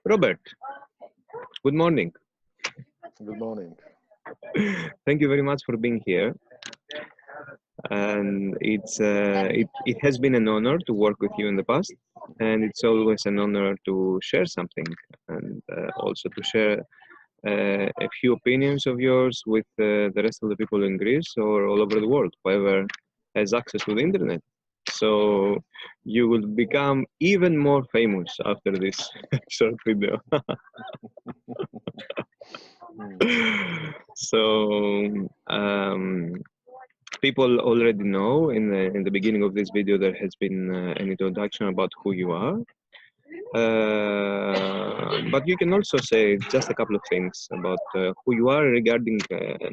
Robert, good morning. Good morning. Thank you very much for being here. And it has been an honor to work with you in the past, and it's always an honor to share something and also to share a few opinions of yours with the rest of the people in Greece or all over the world, whoever has access to the internet. So you will become even more famous after this short video. So people already know in the beginning of this video there has been an introduction about who you are. But you can also say just a couple of things about who you are regarding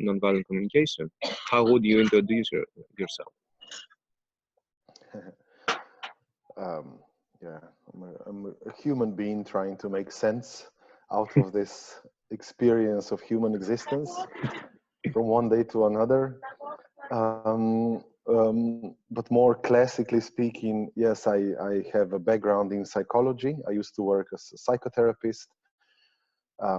nonviolent communication. How would you introduce yourself? Yeah, I'm a human being trying to make sense out of this experience of human existence from one day to another. But more classically speaking, yes, I have a background in psychology. I used to work as a psychotherapist,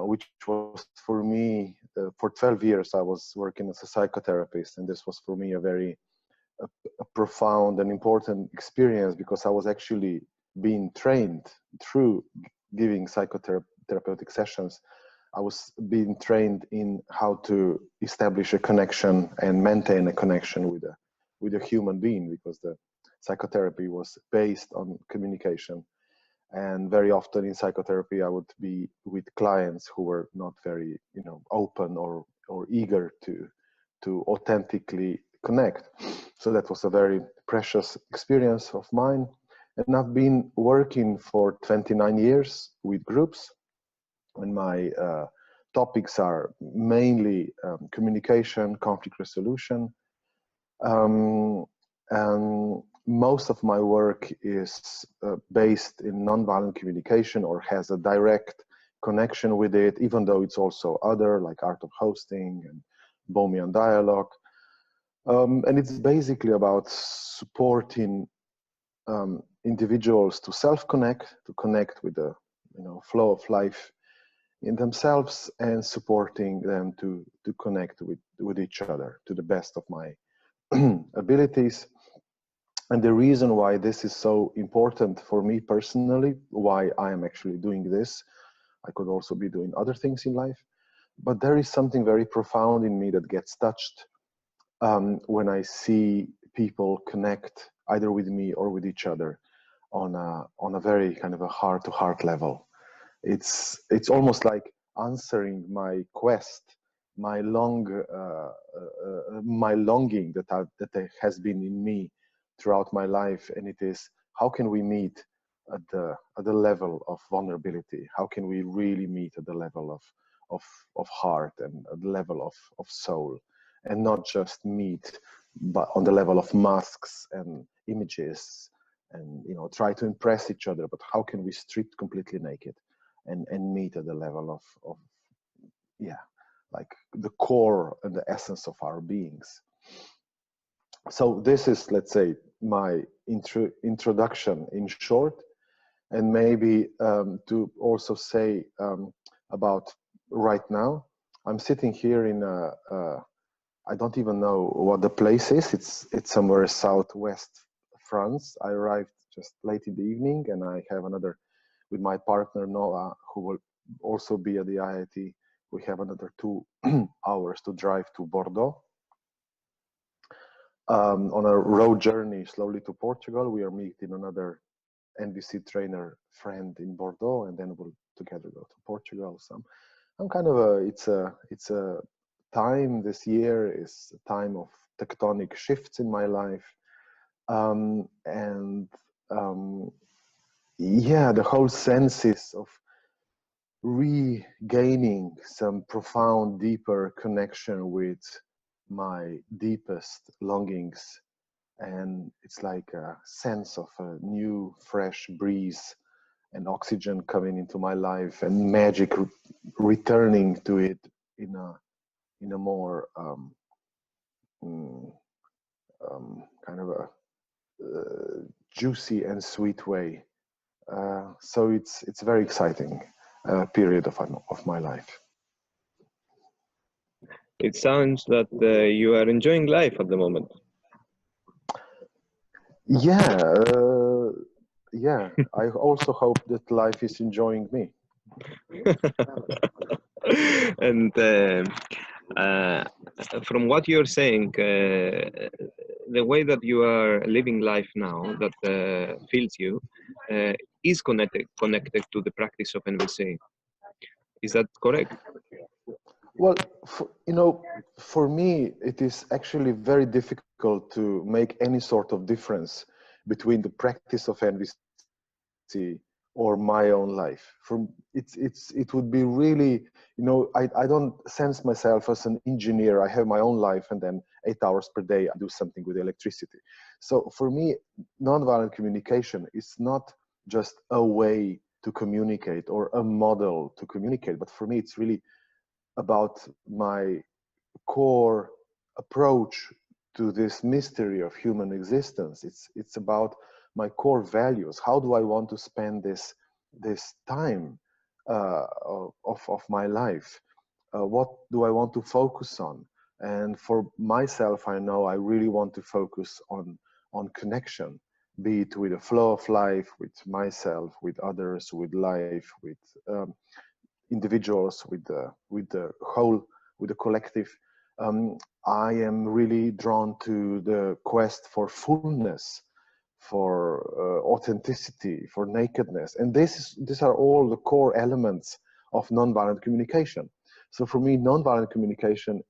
which was for me, for 12 years, I was working as a psychotherapist. And this was for me a very profound and important experience because I was actually being trained through giving psychotherapeutic sessions. I was being trained in how to establish a connection and maintain a connection with a human being, because the psychotherapy was based on communication. And very often in psychotherapy, I would be with clients who were not very, open or eager to authentically connect. So that was a very precious experience of mine. And I've been working for 29 years with groups. And my topics are mainly communication, conflict resolution. And most of my work is based in nonviolent communication or has a direct connection with it, even though it's also other, like art of hosting and Bohemian dialogue. And it's basically about supporting individuals to self-connect, to connect with the flow of life in themselves, and supporting them to connect with each other to the best of my abilities. And the reason why this is so important for me personally, why I am actually doing this, I could also be doing other things in life, but there is something very profound in me that gets touched when I see people connect either with me or with each other on a very kind of a heart-to-heart level. It's almost like answering my quest, my longing that has been in me throughout my life, and it is, how can we meet at the level of vulnerability? How can we really meet at the level of heart and at the level of soul, and not just meet but on the level of masks and images and try to impress each other, but how can we strip completely naked and meet at the level of like the core and the essence of our beings. So this is, let's say, my introduction in short, and maybe to also say about right now. I'm sitting here in I don't even know what the place is. It's somewhere southwest France. I arrived just late in the evening, and I have another with my partner Noah, who will also be at the IIT. We have another 2 hours to drive to Bordeaux. On a road journey slowly to Portugal. We are meeting another NVC trainer friend in Bordeaux, and then we'll together go to Portugal. So I'm kind of it's a time, this year is a time of tectonic shifts in my life. The whole senses of regaining some profound, deeper connection with my deepest longings. And it's like a sense of a new, fresh breeze and oxygen coming into my life, and magic returning to it in a more kind of a juicy and sweet way. So it's very exciting. period of my life. It sounds that you are enjoying life at the moment. Yeah, yeah. I also hope that life is enjoying me. And from what you're saying, the way that you are living life now, that fills you, is connected to the practice of NVC. Is that correct? Well, you know, for me, it is actually very difficult to make any sort of difference between the practice of NVC or my own life. It would be really, you know, I don't sense myself as an engineer. I have my own life, and then 8 hours per day I do something with electricity. So for me, nonviolent communication is not just a way to communicate or a model to communicate, but for me it's really about my core approach to this mystery of human existence. It's about my core values. How do I want to spend this time of my life? What do I want to focus on? And for myself, I know I really want to focus on connection, be it with the flow of life, with myself, with others, with life, with individuals, with the whole, with the collective. I am really drawn to the quest for fullness, for authenticity, for nakedness, and these are all the core elements of nonviolent communication. So for me, nonviolent communication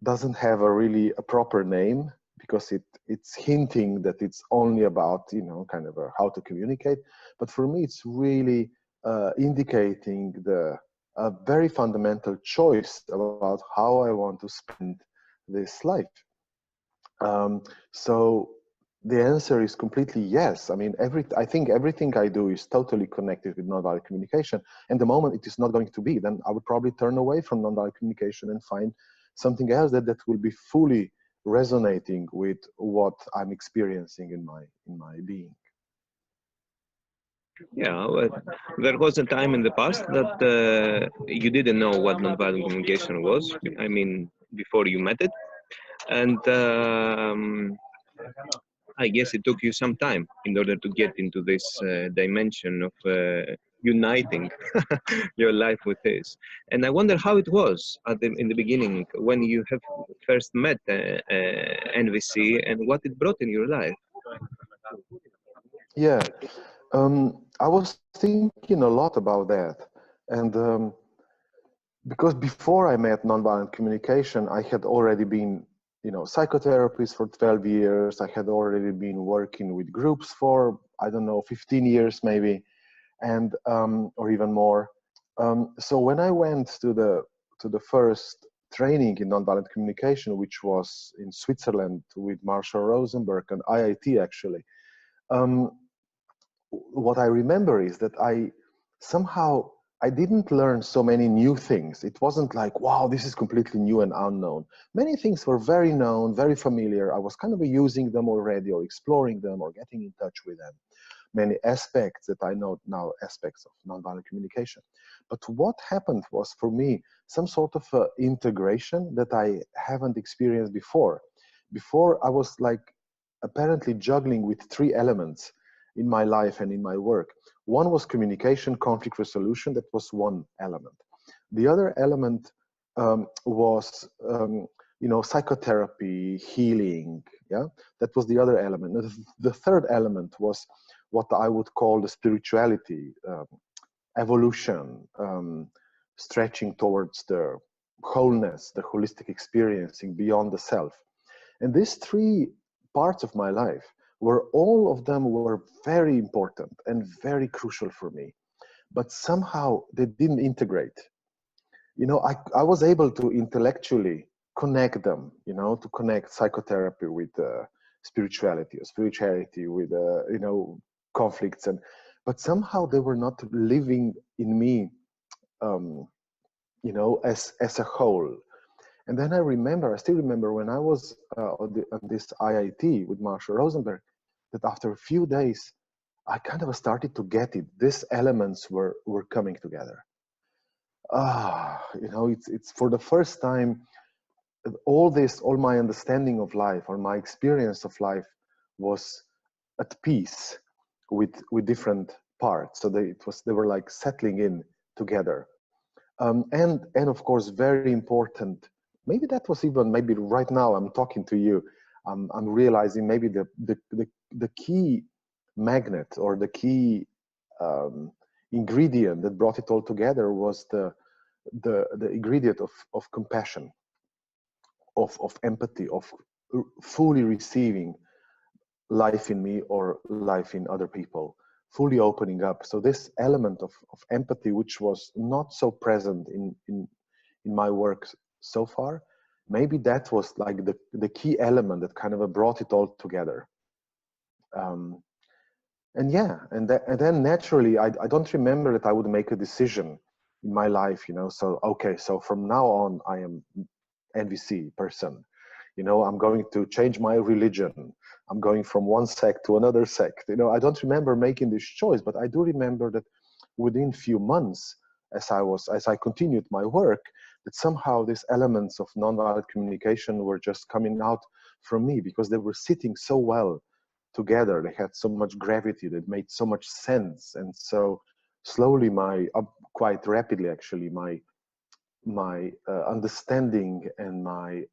doesn't have a proper name, because it's hinting that it's only about, you know, kind of how to communicate. But for me, it's really indicating a very fundamental choice about how I want to spend this life. So the answer is completely yes. I mean, I think everything I do is totally connected with nonviolent communication. And the moment it is not going to be, then I would probably turn away from nonviolent communication and find something else that will be fully resonating with what I'm experiencing in my being. Yeah, well, there was a time in the past that you didn't know what nonviolent communication was. I mean, before you met it, and I guess it took you some time in order to get into this dimension of uniting your life with this. And I wonder how it was in the beginning when you have first met NVC and what it brought in your life. Yeah, I was thinking a lot about that. And because before I met nonviolent communication, I had already been, you know, psychotherapist for 12 years. I had already been working with groups for, I don't know, 15 years maybe, and or even more. So when I went to the first training in nonviolent communication, which was in Switzerland with Marshall Rosenberg and IIT actually, um, what I remember is that I didn't learn so many new things. It wasn't like, wow, this is completely new and unknown. Many things were very known, very familiar. I was kind of using them already, or exploring them, or getting in touch with them. Many aspects that I know now, aspects of nonviolent communication. But what happened was, for me, some sort of integration that I haven't experienced before. Before, I was like apparently juggling with three elements in my life and in my work. One was communication, conflict resolution. That was one element. The other element was, you know, psychotherapy, healing. Yeah, that was the other element. The third element was what I would call the spirituality, evolution, stretching towards the wholeness, the holistic experiencing beyond the self. And these three parts of my life all of them were very important and very crucial for me, but somehow they didn't integrate. You know, I was able to intellectually connect them, you know, to connect psychotherapy with spirituality, or spirituality with, you know, conflicts, but somehow they were not living in me, you know, as a whole. And then I still remember when I was on this IIT with Marshall Rosenberg, that after a few days, I kind of started to get it. These elements were coming together. You know, it's for the first time, all my understanding of life or my experience of life was at peace with different parts. So they were like settling in together. And of course, very important, maybe that was even, maybe right now I'm talking to you, I'm realizing maybe the key magnet or the key ingredient that brought it all together was the ingredient of compassion, of empathy, of fully receiving life in me or life in other people, fully opening up. So this element of empathy, which was not so present in my work so far, maybe that was like the key element that kind of brought it all together. And yeah, and then naturally, I don't remember that I would make a decision in my life, you know, so, okay, so from now on, I am NVC person. You know, I'm going to change my religion. I'm going from one sect to another sect. You know, I don't remember making this choice, but I do remember that within few months, as I continued my work, that somehow these elements of nonviolent communication were just coming out from me because they were sitting so well together. They had so much gravity, that made so much sense. And so slowly, quite rapidly actually, my understanding and my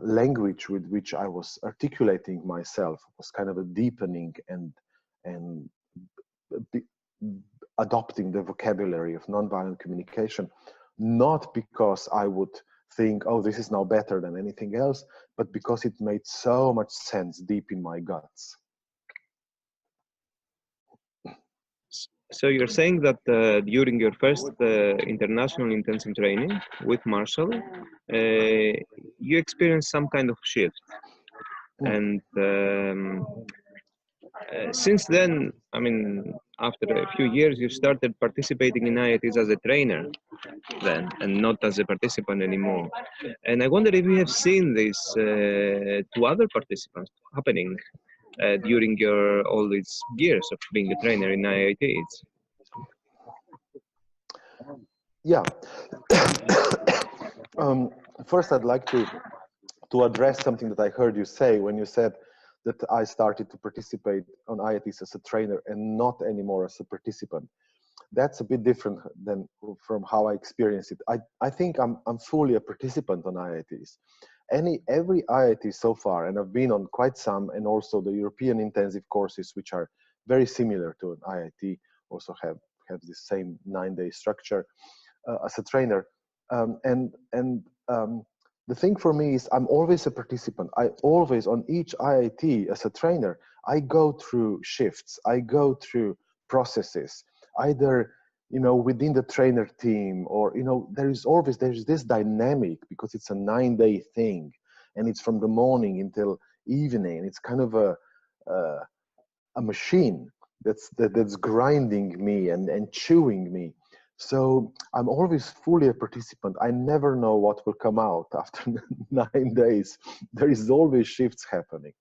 language with which I was articulating myself was kind of a deepening and adopting the vocabulary of nonviolent communication, not because I would think, oh, this is now better than anything else, but because it made so much sense deep in my guts. So you're saying that during your first international intensive training with Marshall, you experienced some kind of shift. And since then, I mean, after a few years, you started participating in IITs as a trainer then, and not as a participant anymore. And I wonder if you have seen this to other participants happening during all these years of being a trainer in IITs. Yeah. First, I'd like to address something that I heard you say when you said that I started to participate on IITs as a trainer and not anymore as a participant. That's a bit different than from how I experience it. I think I'm fully a participant on IITs. Every IIT so far, and I've been on quite some, and also the European intensive courses, which are very similar to an IIT, also have the same 9-day structure as a trainer. The thing for me is I'm always a participant. I always, on each IIT as a trainer, I go through shifts. I go through processes, either, you know, within the trainer team, or, you know, there's this dynamic because it's a 9-day thing, and it's from the morning until evening. It's kind of a machine that's grinding me and chewing me. So I'm always fully a participant. I never know what will come out after 9 days. There is always shifts happening.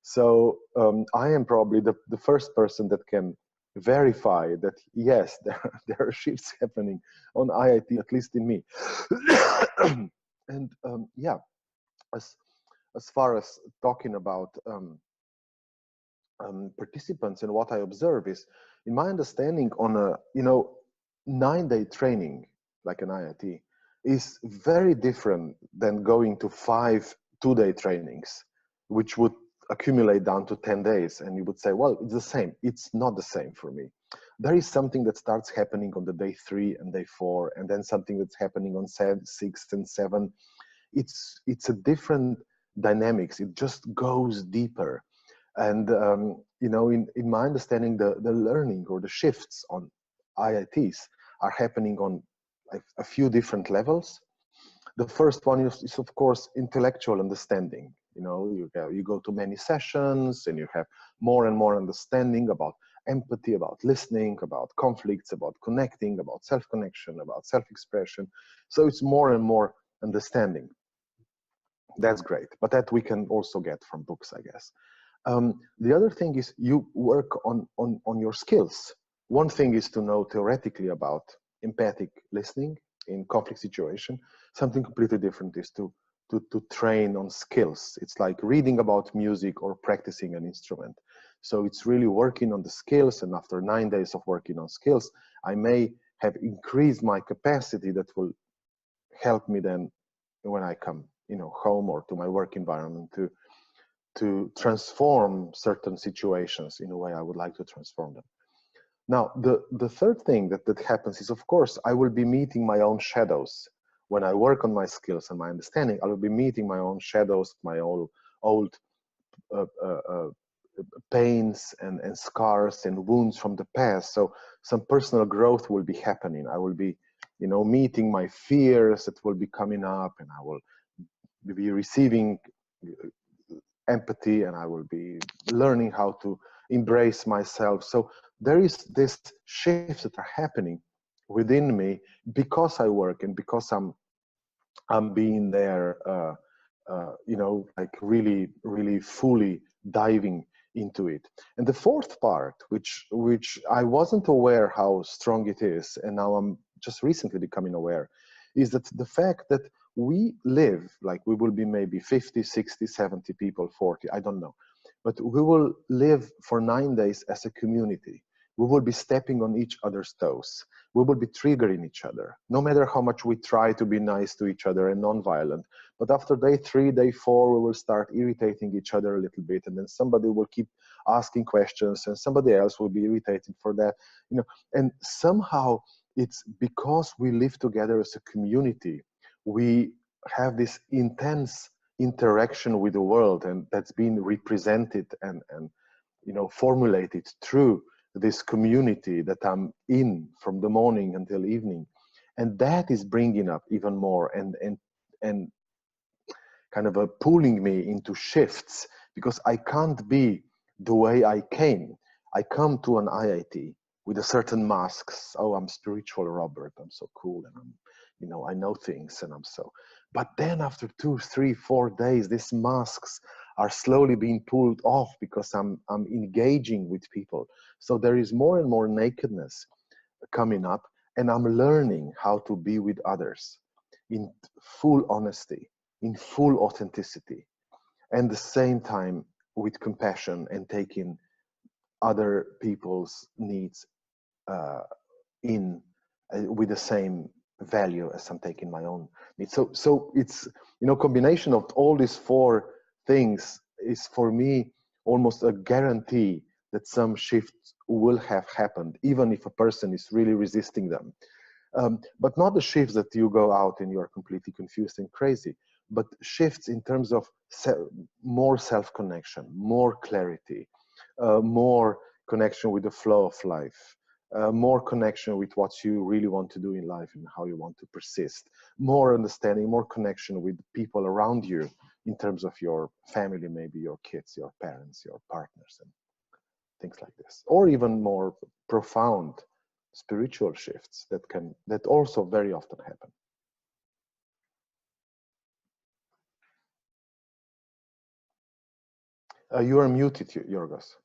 So I am probably the first person that can verify that, yes, there are shifts happening on IIT, at least in me. And yeah, as far as talking about participants, and what I observe is, in my understanding, on a 9-day training like an IIT is very different than going to 5 2-day trainings, which would accumulate down to 10 days. And you would say, well, it's the same. It's not the same for me. There is something that starts happening on the day 3 and day 4, and then something that's happening on 6 and 7. It's a different dynamics. It just goes deeper. And in my understanding, the learning or the shifts on IITs are happening on a few different levels. The first one is of course intellectual understanding. You go to many sessions and you have more and more understanding about empathy, about listening, about conflicts, about connecting, about self-connection, about self-expression. So it's more and more understanding. That's great, but that we can also get from books, I guess. The other thing is you work on your skills. One thing is to know theoretically about empathic listening in conflict situation. Something completely different is to train on skills. It's like reading about music or practicing an instrument. So it's really working on the skills, and after 9 days of working on skills, I may have increased my capacity that will help me then when I come, home or to my work environment to transform certain situations in a way I would like to transform them. Now, the third thing that happens is, of course, I will be meeting my own shadows. When I work on my skills and my understanding, I will be meeting my own shadows, my old pains and scars and wounds from the past. So some personal growth will be happening. I will be, meeting my fears that will be coming up, and I will be receiving empathy, and I will be learning how to embrace myself. So there is this shifts that are happening within me because I work and because I'm being there, like really, really fully diving into it. And the fourth part, which I wasn't aware how strong it is, and now I'm just recently becoming aware, is that the fact that we live, like we will be maybe 50, 60, 70 people, 40, I don't know. But we will live for 9 days as a community. We will be stepping on each other's toes. We will be triggering each other, no matter how much we try to be nice to each other and non-violent. But after day 3, day 4, we will start irritating each other a little bit, and then somebody will keep asking questions, and somebody else will be irritated for that. And somehow it's because we live together as a community, we have this intense interaction with the world, and that's been represented and formulated through this community that I'm in from the morning until evening. And that is bringing up even more and kind of pulling me into shifts, because I can't be the way I came. I come to an IIT with a certain masks. Oh, I'm spiritual, Robert. I'm so cool, and I know things, and I'm so. But then after 2, 3, 4 days, these masks are slowly being pulled off because I'm engaging with people. So there is more and more nakedness coming up, and I'm learning how to be with others in full honesty, in full authenticity, and at the same time with compassion and taking other people's needs in with the same value as I'm taking my own needs. So it's combination of all these 4 things is for me almost a guarantee that some shifts will have happened, even if a person is really resisting them. But not the shifts that you go out and you're completely confused and crazy, but shifts in terms of more self-connection, more clarity, more connection with the flow of life, more connection with what you really want to do in life and how you want to persist, more understanding, more connection with people around you in terms of your family, maybe your kids, your parents, your partners, and things like this, or even more profound spiritual shifts that also very often happen. You are muted, Georgios.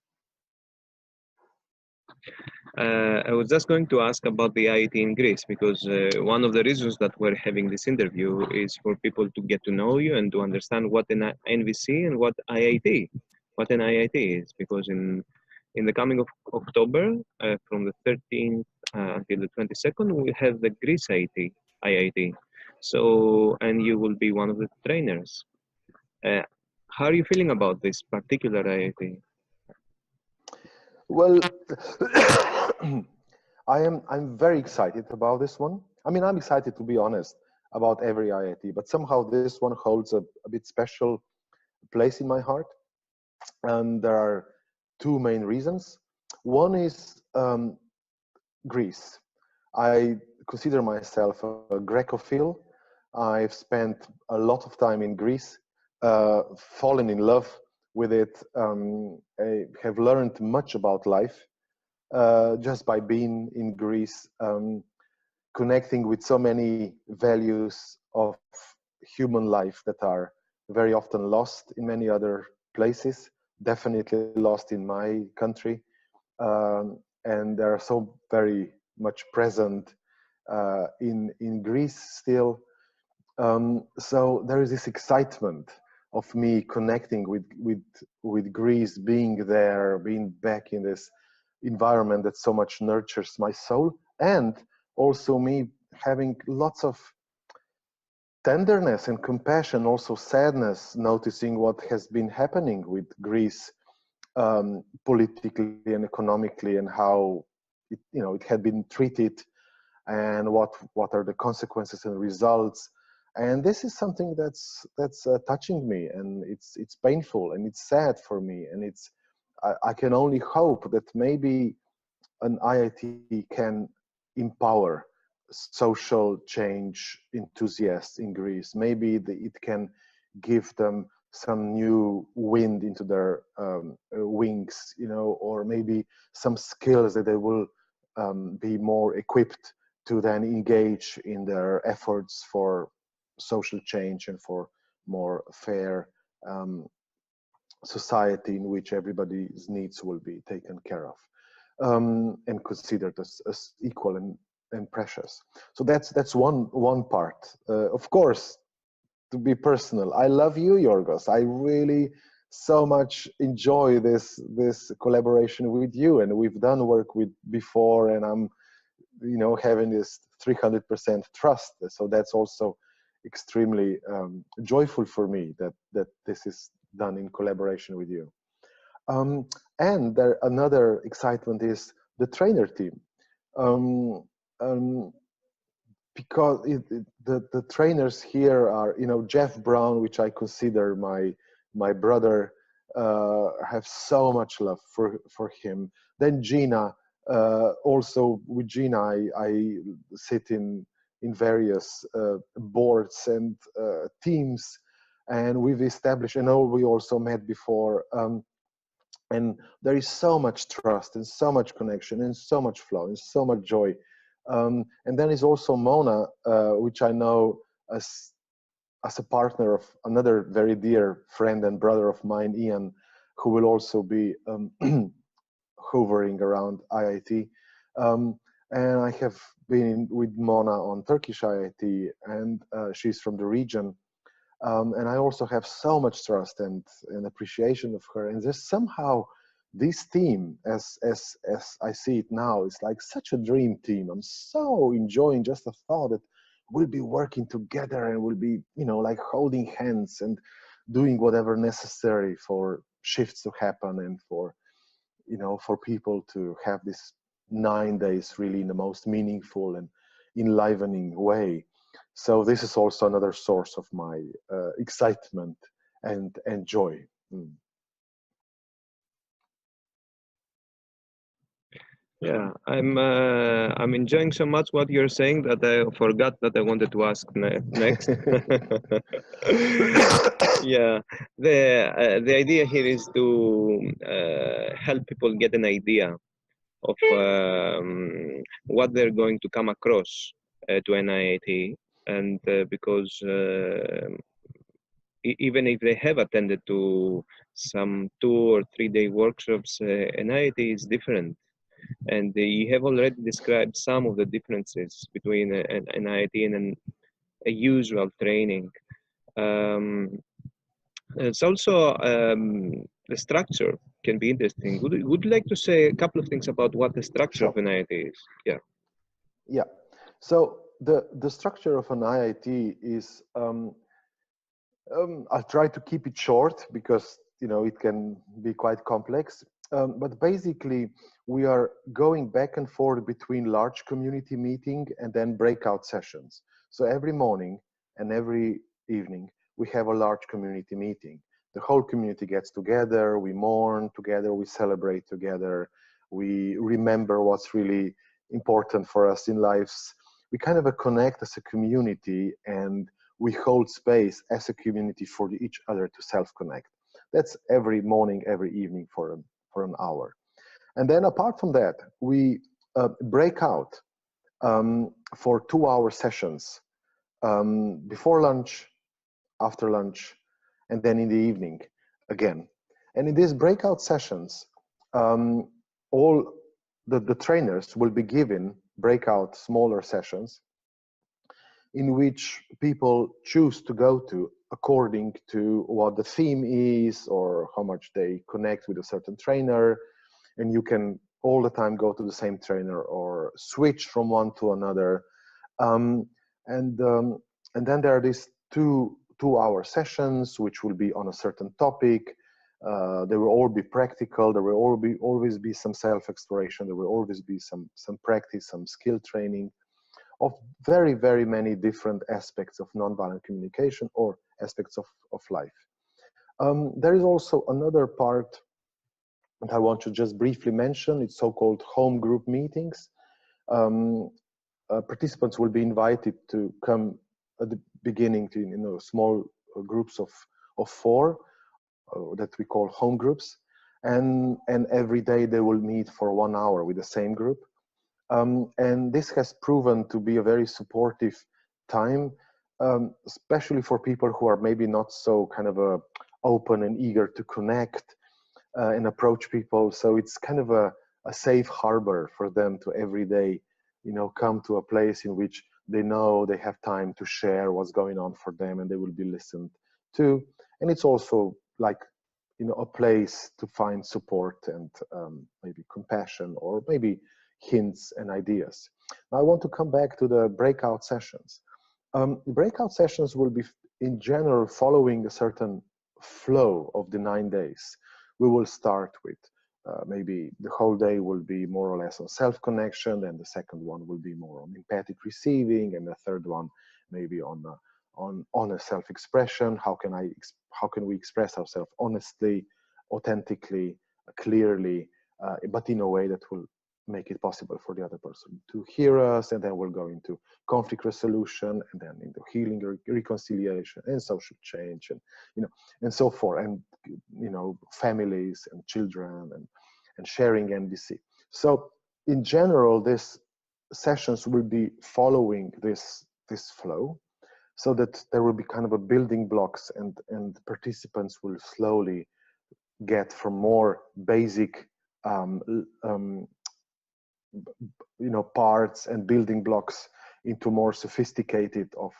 I was just going to ask about the IIT in Greece, because one of the reasons that we're having this interview is for people to get to know you and to understand what an NVC and what an IIT is, because in the coming of October, from the 13th until the 22nd, we have the Greece IIT. So, and you will be one of the trainers. How are you feeling about this particular IIT? Well, I'm very excited about this one. I mean, I'm excited, to be honest, about every IIT, but somehow this one holds a bit special place in my heart. And there are 2 main reasons. One is Greece. I consider myself a Grecophile. I've spent a lot of time in Greece, fallen in love with it. I have learned much about life just by being in Greece, connecting with so many values of human life that are very often lost in many other places, definitely lost in my country, and they are so very much present in Greece still. So there is this excitement of me connecting with Greece, being there, being back in this environment that so much nurtures my soul, and also me having lots of tenderness and compassion, also sadness, noticing what has been happening with Greece politically and economically, and how it, it had been treated, and what are the consequences and results. And this is something that's touching me, and it's painful and it's sad for me, and I can only hope that maybe an IIT can empower social change enthusiasts in Greece. Maybe it can give them some new wind into their wings, or maybe some skills that they will be more equipped to then engage in their efforts for social change and for more fair society in which everybody's needs will be taken care of and considered as equal and precious. So that's one part. Of course, to be personal, I love you, Georgios. I really so much enjoy this collaboration with you, and we've done work with before, and I'm having this 300% trust. So that's also extremely joyful for me that this is done in collaboration with you. And another excitement is the trainer team, because the trainers here are, Jeff Brown, which I consider my brother. Have so much love for him. Then Gina, also with Gina, I sit in various boards and teams, and we've established. I know we also met before. And there is so much trust and so much connection and so much flow and so much joy. And then is also Mona, which I know as a partner of another very dear friend and brother of mine, Ian, who will also be hovering around IIT. And I have been with Mona on Turkish IIT, and she's from the region. And I also have so much trust and appreciation of her. And there's somehow this team, as I see it now, is like such a dream team. I'm so enjoying just the thought that we'll be working together and we'll be, like holding hands and doing whatever necessary for shifts to happen and for, for people to have this 9 days really in the most meaningful and enlivening way. So this is also another source of my excitement and joy. Yeah, I'm enjoying so much what you're saying that I forgot that I wanted to ask next. Yeah, the idea here is to help people get an idea of what they're going to come across to an IIT, and because even if they have attended to some 2 or 3 day workshops, an IIT is different. And you have already described some of the differences between an IIT and a usual training. It's also the structure can be interesting. Would you like to say a couple of things about what the structure of an IIT is? Yeah. Yeah. So the structure of an IIT is, I'll try to keep it short because it can be quite complex. But basically, we are going back and forth between large community meeting and then breakout sessions. So every morning and every evening, we have a large community meeting. The whole community gets together, we mourn together, we celebrate together, we remember what's really important for us in lives. We kind of connect as a community, and we hold space as a community for each other to self-connect. That's every morning, every evening for an hour. And then apart from that, we break out for 2-hour sessions before lunch, after lunch, and then in the evening again. And in these breakout sessions, all the trainers will be given breakout smaller sessions in which people choose to go to according to what the theme is or how much they connect with a certain trainer. And you can all the time go to the same trainer or switch from one to another. And then there are these two-hour sessions which will be on a certain topic. They will all be practical. There will always be some self-exploration. There will always be some practice, some skill training of very, very many different aspects of nonviolent communication or aspects of life. There is also another part that I want to just briefly mention. It's so-called home group meetings. Participants will be invited to come at the beginning to small groups of 4 that we call home groups, and every day they will meet for 1 hour with the same group. And this has proven to be a very supportive time, especially for people who are maybe not so kind of open and eager to connect and approach people. So it's kind of a safe harbor for them to every day, come to a place in which they know they have time to share what's going on for them and they will be listened to. And it's also like, a place to find support and maybe compassion or maybe hints and ideas. Now I want to come back to the breakout sessions. Breakout sessions will be in general following a certain flow of the 9 days. We will start with maybe the whole day will be more or less on self-connection, and the second one will be more on empathic receiving, and the third one maybe on honest self-expression. How can we express ourselves honestly, authentically, clearly, but in a way that will make it possible for the other person to hear us. And then we'll go into conflict resolution, and then into healing, reconciliation, and social change, and and so forth, and families and children, and sharing MDC. So in general, these sessions will be following this flow, so that there will be kind of a building blocks, and participants will slowly get from more basic parts and building blocks into more sophisticated of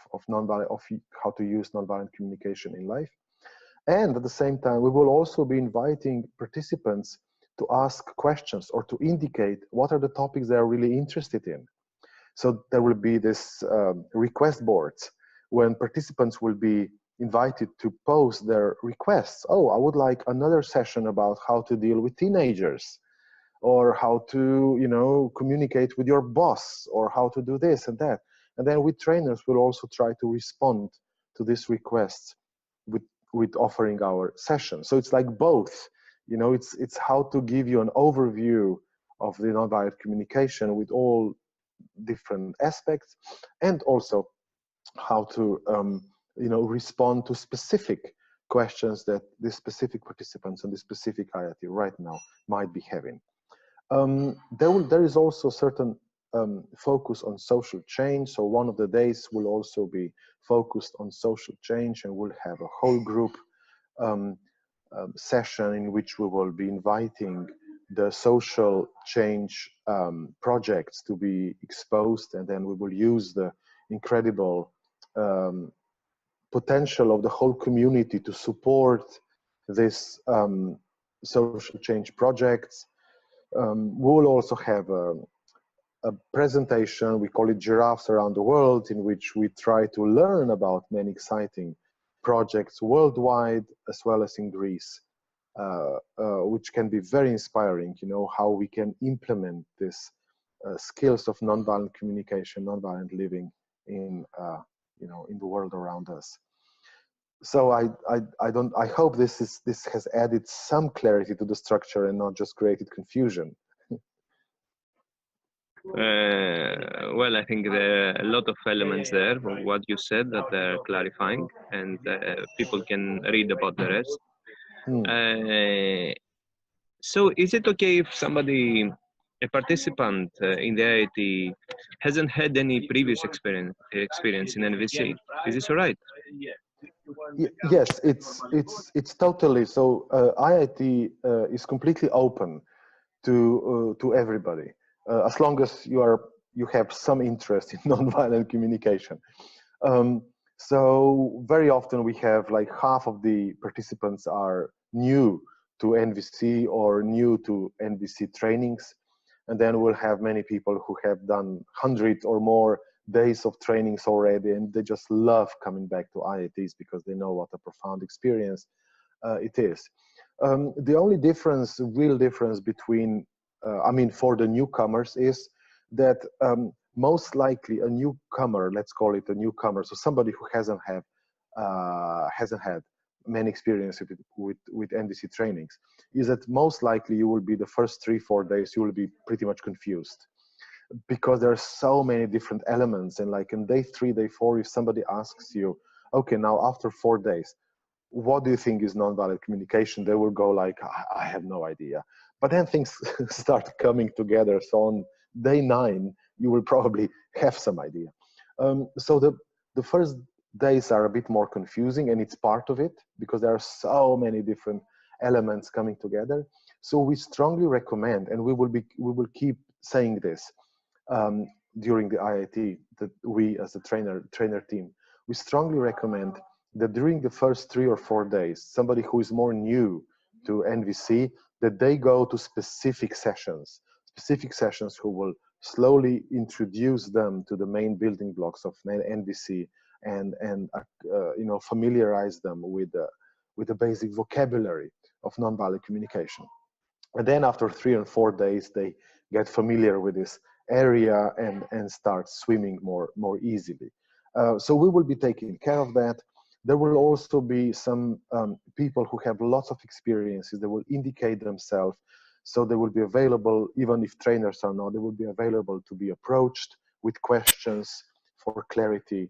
how to use nonviolent communication in life. And at the same time, we will also be inviting participants to ask questions or to indicate what are the topics they are really interested in. So there will be this request boards when participants will be invited to post their requests. Oh, I would like another session about how to deal with teenagers, or how to, communicate with your boss, or how to do this and that. And then we trainers will also try to respond to these requests with offering our session. So it's like both, it's how to give you an overview of the nonviolent communication with all different aspects, and also how to respond to specific questions that the specific participants and the specific IIT right now might be having. There is also certain focus on social change. So one of the days will also be focused on social change, and we'll have a whole group session in which we will be inviting the social change projects to be exposed, and then we will use the incredible potential of the whole community to support this social change projects. We will also have a presentation, we call it Giraffes Around the World, in which we try to learn about many exciting projects worldwide as well as in Greece, which can be very inspiring, how we can implement this skills of nonviolent communication, nonviolent living in the world around us. So I hope this has added some clarity to the structure and not just created confusion. Well, I think there are a lot of elements there from what you said that are clarifying, and people can read about the rest. So is it okay if somebody, a participant in the IIT, hasn't had any previous experience in NVC? Is this all right? Yes, it's totally so. IIT is completely open to everybody, as long as you have some interest in nonviolent communication. Um, so very often we have like half of the participants are new to NVC or new to NVC trainings, and then we'll have many people who have done 100 or more days of trainings already, and they just love coming back to IITs because they know what a profound experience it is. The only difference, real difference between, I mean, for the newcomers is that most likely a newcomer, let's call it a newcomer, so somebody who hasn't had many experience with NVC trainings, is that most likely you will be the first 3-4 days, you will be pretty much confused because there are so many different elements. And like in day 3, day 4, if somebody asks you, okay, now after 4 days, what do you think is nonviolent communication? They will go like, I have no idea. But then things start coming together. So on day 9, you will probably have some idea. So the first days are a bit more confusing, and it's part of it because there are so many different elements coming together. So we strongly recommend, and we will keep saying this during the IIT, that we as a trainer team, we strongly recommend that during the first 3 or 4 days, somebody who is more new to NVC, that they go to specific sessions who will slowly introduce them to the main building blocks of NVC and you know, familiarize them with the basic vocabulary of nonviolent communication. And then after 3 and 4 days, they get familiar with this area and start swimming more easily. So we will be taking care of that. There will also be some people who have lots of experiences. They will indicate themselves, so they will be available, even if trainers are not, they will be available to be approached with questions for clarity.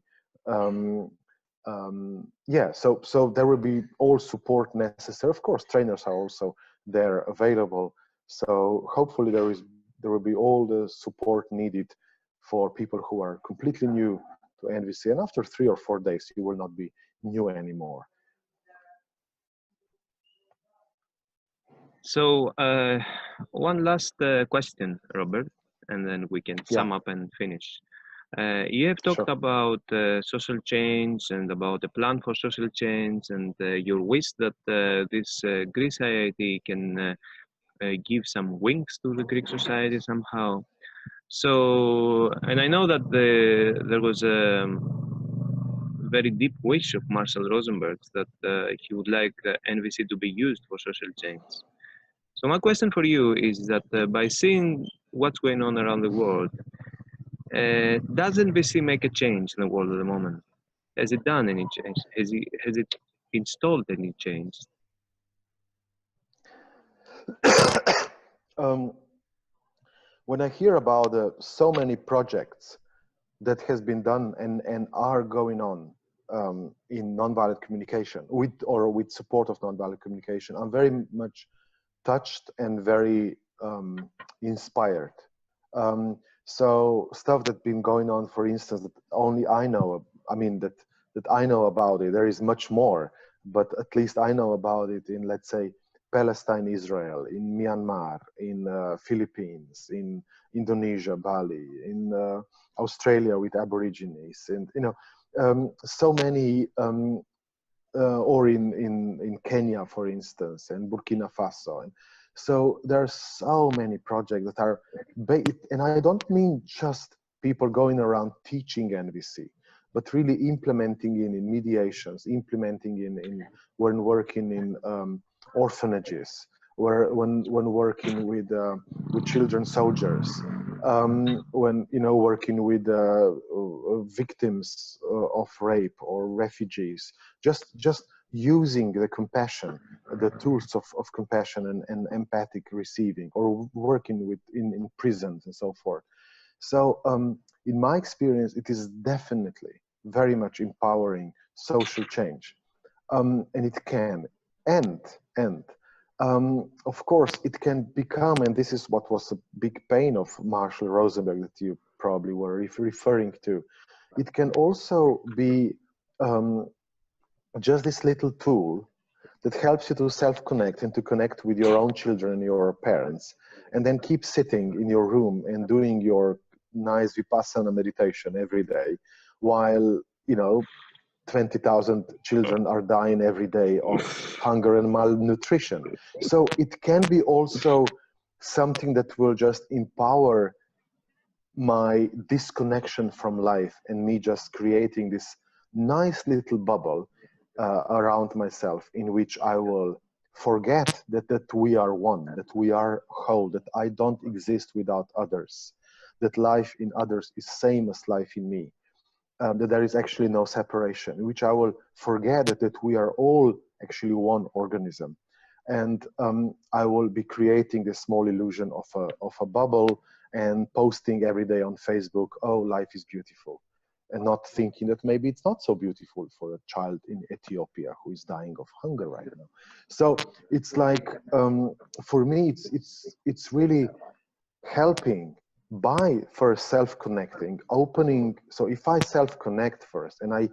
Yeah, so there will be all support necessary. Of course, trainers are also there available. So hopefully there will be all the support needed for people who are completely new to NVC. And after 3 or 4 days, you will not be new anymore. So one last question, Robert, and then we can sum up and finish. You have talked about social change and about the plan for social change and your wish that this Greece IIT can give some wings to the Greek society somehow. So, and I know that there was a very deep wish of Marshall Rosenberg's that he would like NVC to be used for social change. So my question for you is that by seeing what's going on around the world, does NVC make a change in the world at the moment? Has it done any change? Has it installed any change? When I hear about so many projects that has been done and are going on in nonviolent communication with support of nonviolent communication, I'm very much touched and very inspired. So stuff that's been going on, for instance, that only I know, I mean, that I know about it. There is much more, but at least I know about it in, let's say, Palestine, Israel, in Myanmar, in Philippines, in Indonesia, Bali, in Australia with Aborigines, and you know, so many, or in Kenya, for instance, and Burkina Faso. And so there are so many projects that are, and I don't mean just people going around teaching NVC, but really implementing in mediations, implementing in when working in orphanages, when working with children soldiers, when working with victims of rape or refugees, just using the compassion, the tools of compassion and empathic receiving, or working with in prisons and so forth. So in my experience, it is definitely very much empowering social change, and it can of course it can become, and this is what was a big pain of Marshall Rosenberg that you probably were referring to, it can also be just this little tool that helps you to self-connect and to connect with your own children and your parents, and then keep sitting in your room and doing your nice Vipassana meditation every day, while, you know, 20,000 children are dying every day of hunger and malnutrition. So it can be also something that will just empower my disconnection from life and me just creating this nice little bubble around myself, in which I will forget that we are one, that we are whole, that I don't exist without others, that life in others is same as life in me, that there is actually no separation, in which I will forget that we are all actually one organism. And I will be creating this small illusion of a bubble and posting every day on Facebook, oh, life is beautiful, and not thinking that maybe it's not so beautiful for a child in Ethiopia who is dying of hunger right now. So it's like, for me, it's really helping by first self-connecting, opening. So if I self-connect first and I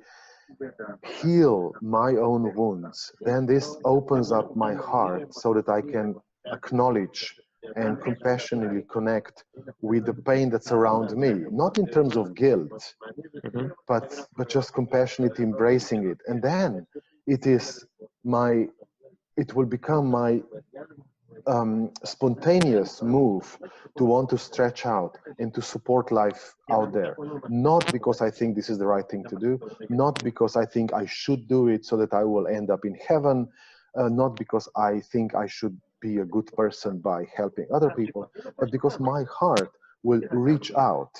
heal my own wounds, then this opens up my heart so that I can acknowledge and compassionately connect with the pain that's around me, not in terms of guilt, but just compassionately embracing it. And then it will become my spontaneous move to want to stretch out and to support life out there. Not because I think this is the right thing to do, not because I think I should do it so that I will end up in heaven, not because I think I should be a good person by helping other people, but because my heart will reach out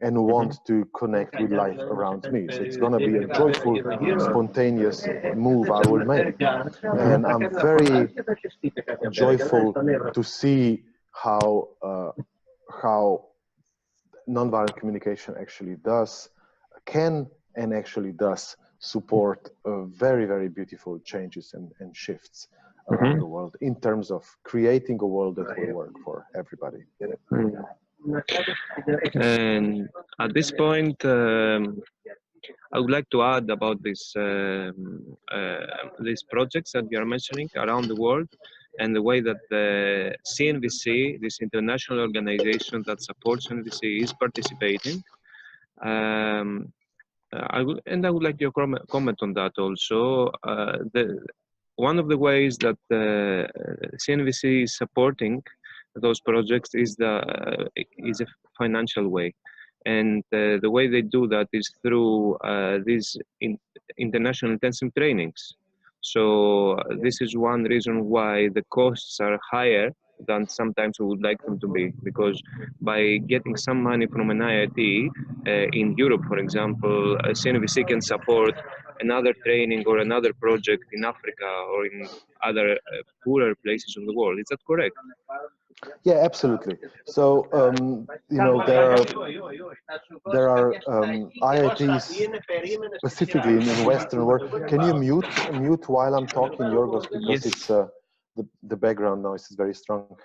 and want to connect with life around me. So it's going to be a joyful, spontaneous move I will make. And I'm very joyful to see how nonviolent communication actually can support very, very beautiful changes and shifts around the world, in terms of creating a world that will work for everybody. And at this point, I would like to add about these projects that you are mentioning around the world, and the way that the CNVC, this international organization that supports CNVC, is participating. I would like your comment on that also. One of the ways that CNVC is supporting those projects is a financial way, and the way they do that is through these international intensive trainings. So this is one reason why the costs are higher than sometimes we would like them to be, because by getting some money from an IIT in Europe, for example, CNVC can support another training or another project in Africa or in other poorer places in the world. Is that correct? Yeah, absolutely. So you know, there are IITs specifically in Western world. Can you mute while I'm talking, Georgios, because it's the background noise is very strong.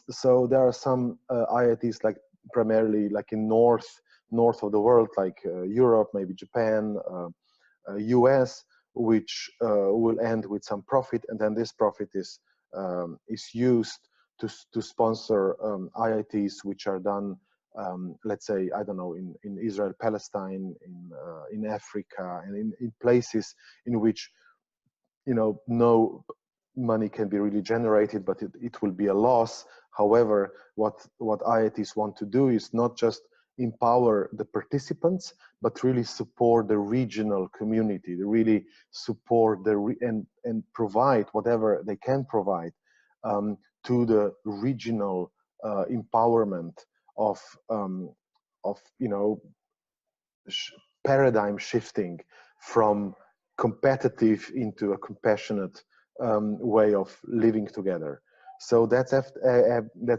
So there are some IITs, like primarily like in north of the world, like Europe, maybe Japan, US, which will end with some profit, and then this profit is used to sponsor IITs which are done, let's say, I don't know, in Israel, Palestine, in Africa, and in places in which, you know, no money can be really generated, but it will be a loss. However, what IITs want to do is not just empower the participants, but really support the regional community, really support and provide whatever they can provide to the regional empowerment of you know, paradigm shifting from competitive into a compassionate way of living together. So that's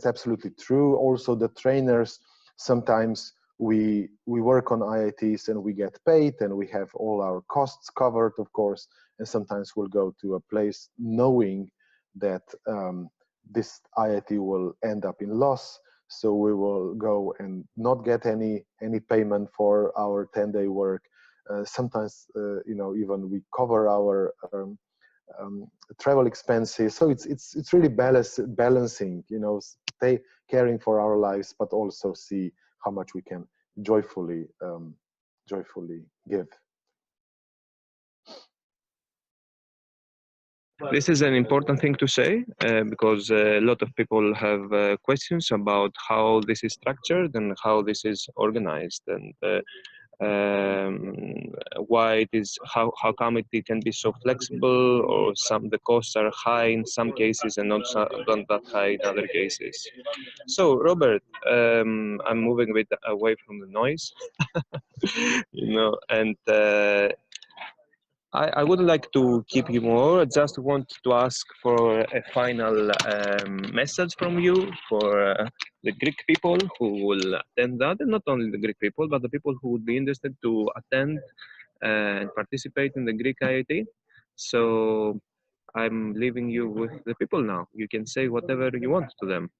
absolutely true. Also, the trainers, sometimes we work on IITs and we get paid and we have all our costs covered, of course, and sometimes we'll go to a place knowing that this IIT will end up in loss, so we will go and not get any payment for our 10-day work. sometimes, you know, even we cover our travel expenses. So it's really balancing, you know, caring for our lives, but also see how much we can joyfully give. This is an important thing to say because a lot of people have questions about how this is structured and how this is organized, and why it is, how come it can be so flexible, or the costs are high in some cases and not that high in other cases. So Robert, I'm moving a bit away from the noise, you know, and I wouldn't like to keep you more. I just want to ask for a final message from you for the Greek people who will attend that, and not only the Greek people, but the people who would be interested to attend and participate in the Greek IIT. So I'm leaving you with the people now. You can say whatever you want to them.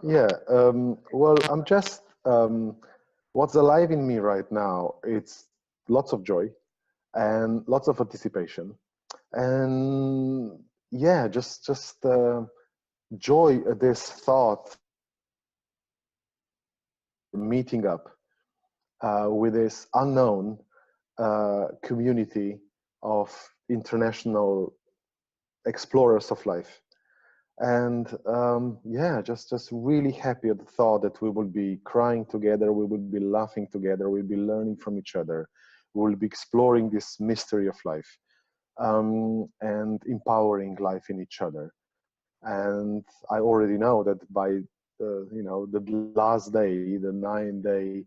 Yeah, well, I'm just, what's alive in me right now, it's lots of joy and lots of anticipation. And yeah, just joy at this thought, meeting up with this unknown community of international explorers of life. And yeah, just really happy at the thought that we will be crying together, we will be laughing together, we'll be learning from each other, we will be exploring this mystery of life, and empowering life in each other. And I already know that by you know, the last day, the 9th day,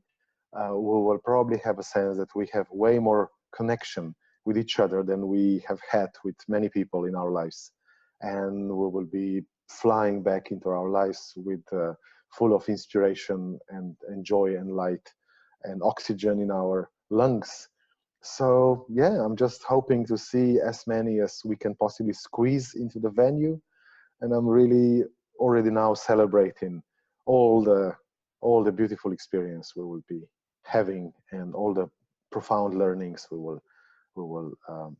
we will probably have a sense that we have way more connection with each other than we have had with many people in our lives. And we will be flying back into our lives with full of inspiration and joy and light and oxygen in our lungs. So yeah, I'm just hoping to see as many as we can possibly squeeze into the venue. And I'm really already now celebrating all the beautiful experience we will be having and all the profound learnings we will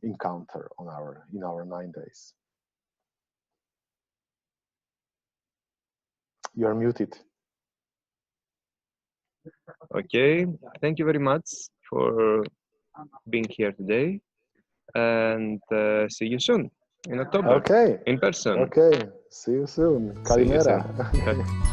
encounter in our 9 days. You are muted. Okay, thank you very much for being here today, and see you soon in October. Okay. In person. Okay. See you soon. See you soon. Kalimera.